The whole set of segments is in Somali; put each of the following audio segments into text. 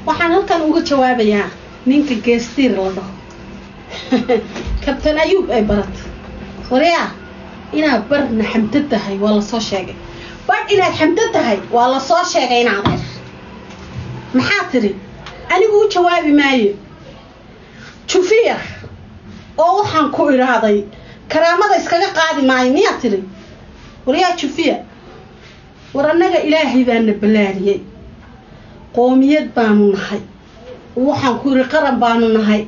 waxaan halkan uga jawaabayaa ninka geestiir la dhaho kabtan ayuub ay barat wariyaa inaad barna xamta tahay waa la soo sheegay bar inaad xamta tahay waa la soo sheegay inaad maxaa tiri anigu u jawaabi maayo jufiya oo waxaan ku iraaday karaamada iskaga qaadi maayo miyaa tiri wariyaa jufiya war annaga ilaahay baana balaariyay qoomiyad baanu nahay waxaan ku iri qaran baanu nahay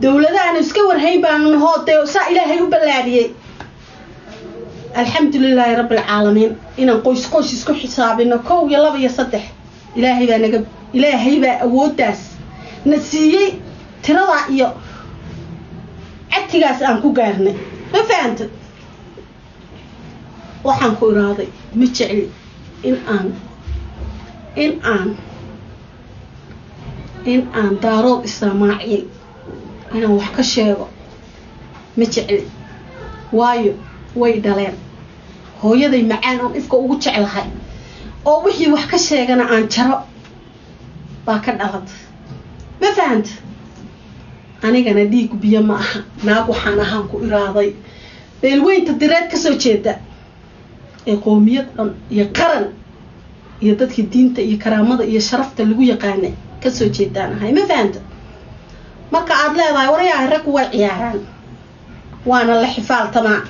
dawladahan iska warhayn baanu nahoo dee saa ilaahay u balaariyay alxamdulilaahi rabbil caalamiin inaan qoys isku xisaabino 1 iyo 2 iyo 3 ilaahay baa awoodaas na siiyey tirada iyo catigaas aan ku gaarnay ma fahamtid waxaan ku iraaday ma jecli in aan daarood ismaaciil inaan wax ka sheego ma jecli waayo way dhaleen hooyaday macaan oo ifka ugu jeclahay oo wixii wax ka sheegana aan jaro baa ka dhalad ma fahamtid anigana dhiig biyo ma aha naag waxaan ahaan ku iraaday beelweynta direed ka soo jeeda ee qoomiyad iyo qaran iyo dadkii diinta iyo karaamada iyo sharafta lagu yaqaanay ka soo jeedaan ahay ma fahamtid marka aad leedahay wariyaa rag way ciyaaraan waana la xifaaltamaa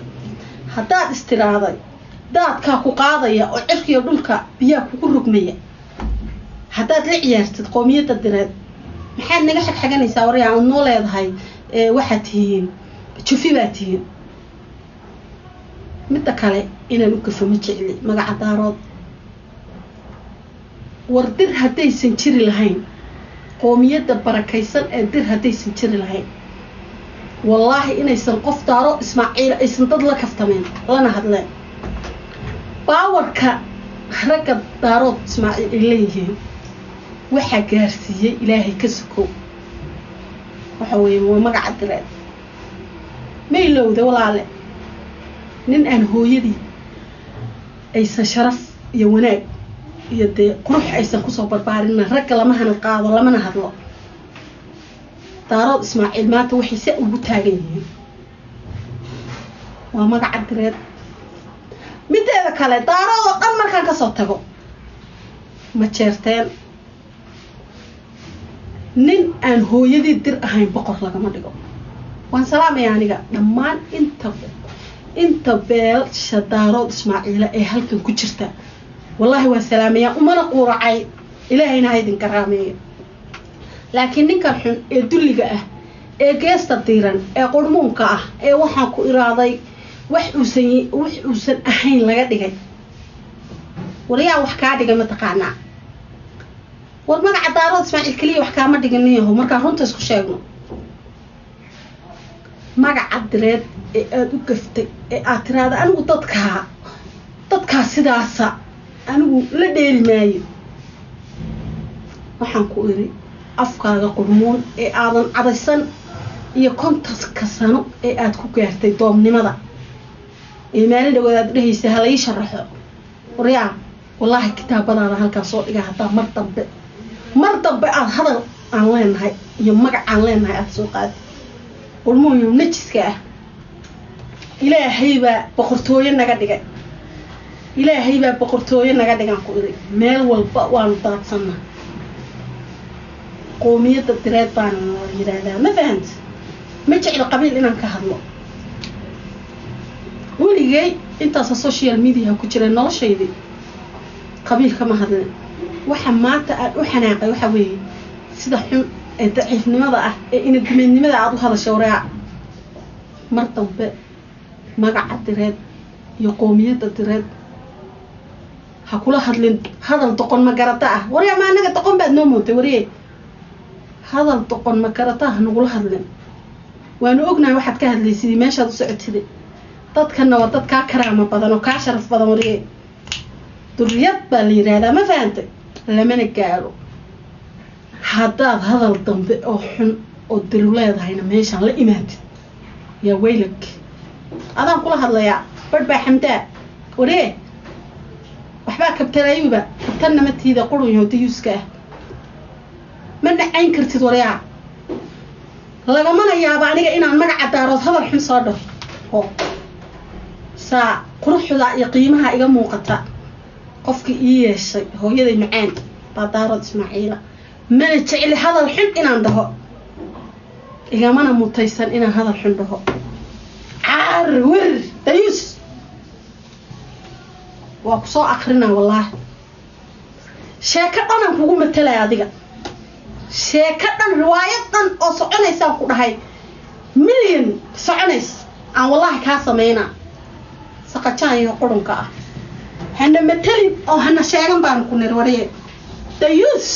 haddaad istiraaday daadka ku qaadaya oo cirkiyo dhulka biyaha kugu rugmaya haddaad la ciyaartid qoomiyada direed maxaad naga xagxaganaysaa wariyaa oo noo leedahay waxaad tihiin jufi baa tihiin midda kale inaan u gafo ma jecli magaca daarood war dir haddaysan jiri lahayn qoomiyada barakaysan ee dir haddaysan jiri lahayn wallaahi inaysan qof daaro ismaaciil aysan dad la kaftameen lana hadleen baawarka ragga daarood ismaaciil ay leeyihiin waxaa gaarsiiyey ilaahay ka sukow waxa weeye waa magaca direed ma ilowda walaale nin aan hooyadii aysan sharaf iyo wanaag iyo dee qurux aysan kusoo barbaarin ragga lama hanal qaado lamana hadlo daarood ismaaciil maanta waxay si ugu taagan yihiin waa magaca direed mideeda kale daarood oo dhan markaan kasoo tago ma jeerteen nin aan hooyadii dir ahayn boqor lagama dhigo waan salaamaya aniga dhammaan inta beelsha daarood ismaaciila ee halkan ku jirta wallaahi waa salaamaya umana quuracay ilaahayna ha idin karaameeyo laakiin ninkan xun ee dulliga ah ee geesta diiran ee qurmuunka ah ee waxaan ku iraaday wax uusan ahayn laga dhigay wariyaa wax kaa dhigay mataqaanaa war magaca daarood ismaaciil kaliya wax kaama dhiginayaho markaan runta isku sheegno magaca direed ee aad u gaftay ee aad tiraada anigu dadkaa sidaasa anigu la dheeli maayo waxaan ku iri afkaaga qurmuun ee aadan cadaysan iyo kontaska sano ee aad ku gaartay doomnimada ee maalin dhawaad aad dhahaysa ha la ii sharaxo wariyaa wallaahi kitaabadaada halkaas soo dhiga haddaa mar dambe aad hadal aan leenahay iyo magac aan leenahay aad soo qaadi qurmuun iyo najiska ah ilaahay baa boqortooyo naga dhigan ku iri meel walba waanu daadsanaa qoomiyada direed baana la yiraahdaa ma fahamti ma jeclo qabiil inaan ka hadlo weligay intaas social media ku jira noloshaydii qabiil kama hadlin waxa maanta aad u xanaaqay waxa weeye sida xun ee daciifnimada ah ee inadmeednimada aad u hadashay wariyaa mar dambe magaca direed iyo qoomiyada direed ha kula hadlin hadal doqon ma garata ah wariyaa ma anaga doqon baad noo moontay wariye hadal doqon ma garata ah nagula hadlin waanu ognahay waxaad ka hadlaysid meeshaad u socotid dadkana waa dad kaa karaama badan oo kaa sharaf badan wariye duriyad baa la yiraahdaa ma fahantay lamana gaaro haddaad hadal dambe oo xun oo diru leedahayna meeshaan la imaatid yaa weylag adaan kula hadlayaa barbaa xamdaa waree waxbaa kabtan ayuuba kabtanna matiida qurun iyo diyuuska ah ما نعين كرتي وريا لما ما نيا بعني إن المرأة دارت هذا الحين صار هو سا قروح ذا يقيمها إلى موقتها قفك إيش هو يدي معين بدارت إسماعيل ما نتعلي هذا الحين إن عنده إذا ما أنا متيسن إن هذا الحين ده عرور ديوس وأقصى آخرنا والله sheekadan aan kugu matalay adiga sheekadan riwaayadan oo soconaysa ku dhahay milyan soconays aan wallahi ka sameeyna saqajaan iyo qurunka ah hana matali oo hana sheegan baan ku nirwariye dayus